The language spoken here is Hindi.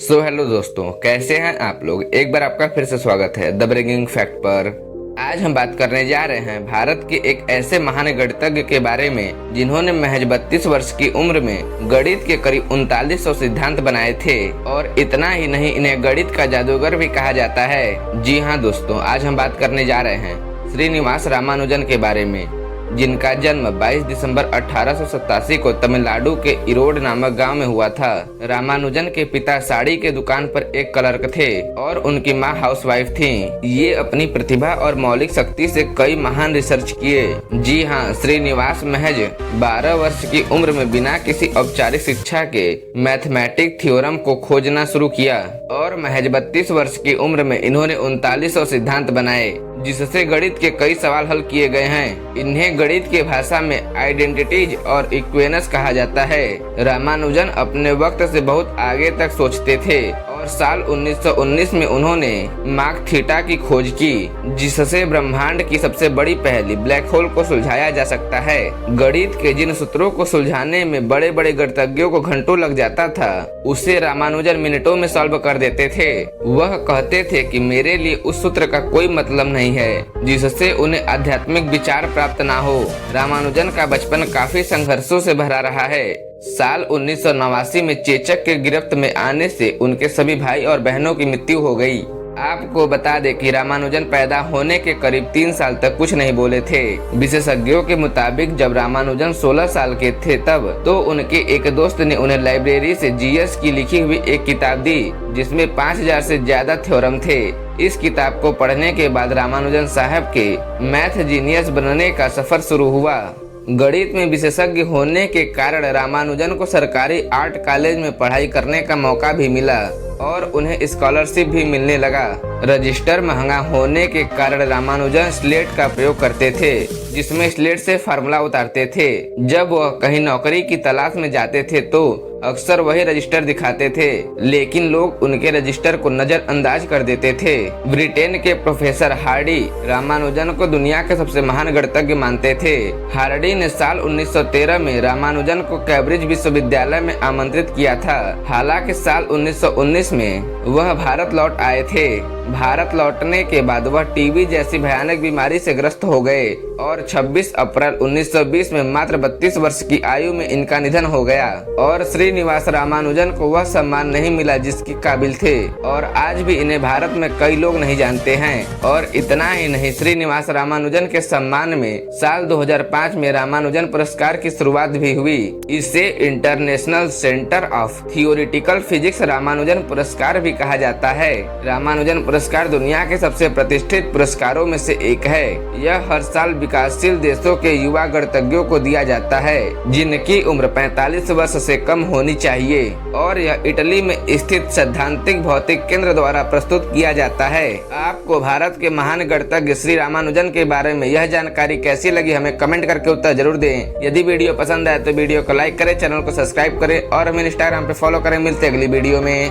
हेलो दोस्तों, कैसे हैं आप लोग। एक बार आपका फिर से स्वागत है द ब्रेकिंग फैक्ट पर। आज हम बात करने जा रहे हैं भारत के एक ऐसे महान गणितज्ञ के बारे में जिन्होंने महज 32 वर्ष की उम्र में गणित के करीब 3900 सिद्धांत बनाए थे। और इतना ही नहीं, इन्हें गणित का जादूगर भी कहा जाता है। जी हाँ दोस्तों, आज हम बात करने जा रहे हैं श्रीनिवास रामानुजन के बारे में, जिनका जन्म 22 दिसंबर 1887 को तमिलनाडु के इरोड नामक गांव में हुआ था। रामानुजन के पिता साड़ी के दुकान पर एक क्लर्क थे और उनकी मां हाउसवाइफ थीं। ये अपनी प्रतिभा और मौलिक शक्ति से कई महान रिसर्च किए। जी हाँ, श्रीनिवास महज 12 वर्ष की उम्र में बिना किसी औपचारिक शिक्षा के मैथमेटिक थ्योरम को खोजना शुरू किया और महज 32 वर्ष की उम्र में इन्होंने 3900 सिद्धांत बनाए, जिससे गणित के कई सवाल हल किए गए हैं। इन्हें गणित की भाषा में आइडेंटिटीज और इक्वेशंस कहा जाता है। रामानुजन अपने वक्त से बहुत आगे तक सोचते थे और साल 1919 में उन्होंने मार्क थीटा की खोज की, जिससे ब्रह्मांड की सबसे बड़ी पहेली ब्लैक होल को सुलझाया जा सकता है। गणित के जिन सूत्रों को सुलझाने में बड़े बड़े गणितज्ञों को घंटों लग जाता था, उसे रामानुजन मिनटों में सॉल्व कर देते थे। वह कहते थे कि मेरे लिए उस सूत्र का कोई मतलब नहीं है जिससे उन्हें आध्यात्मिक विचार प्राप्त ना हो। रामानुजन का बचपन काफी संघर्षों से भरा रहा है। साल 1989 में चेचक के गिरफ्त में आने से उनके सभी भाई और बहनों की मृत्यु हो गई। आपको बता दें कि रामानुजन पैदा होने के करीब 3 साल तक कुछ नहीं बोले थे। विशेषज्ञों के मुताबिक जब रामानुजन 16 साल के थे तब तो उनके एक दोस्त ने उन्हें लाइब्रेरी से जीएस की लिखी हुई एक किताब दी, जिसमें 5000 से ज्यादा थ्योरम थे। इस किताब को पढ़ने के बाद रामानुजन साहब के मैथ जीनियस बनने का सफर शुरू हुआ। गणित में विशेषज्ञ होने के कारण रामानुजन को सरकारी आर्ट कॉलेज में पढ़ाई करने का मौका भी मिला और उन्हें स्कॉलरशिप भी मिलने लगा। रजिस्टर महंगा होने के कारण रामानुजन स्लेट का प्रयोग करते थे, जिसमें स्लेट से फार्मूला उतारते थे। जब वह कहीं नौकरी की तलाश में जाते थे तो अक्सर वही रजिस्टर दिखाते थे, लेकिन लोग उनके रजिस्टर को नजरअंदाज कर देते थे। ब्रिटेन के प्रोफेसर हार्डी रामानुजन को दुनिया के सबसे महान गणितज्ञ मानते थे। हार्डी ने साल 1913 में रामानुजन को कैम्ब्रिज विश्वविद्यालय में आमंत्रित किया था। हालांकि साल 1919 में वह भारत लौट आए थे। भारत लौटने के बाद वह टीबी जैसी भयानक बीमारी से ग्रस्त हो गए और 26 अप्रैल 1920 में मात्र 32 वर्ष की आयु में इनका निधन हो गया। और श्रीनिवास रामानुजन को वह सम्मान नहीं मिला जिसकी काबिल थे और आज भी इन्हें भारत में कई लोग नहीं जानते हैं। और इतना ही नहीं, श्रीनिवास रामानुजन के सम्मान में साल 2005 में रामानुजन पुरस्कार की शुरुआत भी हुई। इसे international centre of theoretical physics Ramanujan पुरस्कार भी कहा जाता है। रामानुजन पुरस्कार दुनिया के सबसे प्रतिष्ठित पुरस्कारों में से एक है। यह हर साल विकासशील देशों के युवा गणितज्ञों को दिया जाता है जिनकी उम्र 45 वर्ष से कम होनी चाहिए और यह इटली में स्थित सैद्धांतिक भौतिक केंद्र द्वारा प्रस्तुत किया जाता है। आपको भारत के महान गणितज्ञ श्री रामानुजन के बारे में यह जानकारी कैसी लगी, हमें कमेंट करके उत्तर जरूर दें। यदि वीडियो पसंद आए तो वीडियो को लाइक करें, चैनल को सब्सक्राइब करें और हमें इंस्टाग्राम पे फॉलो करें। मिलते अगली वीडियो में।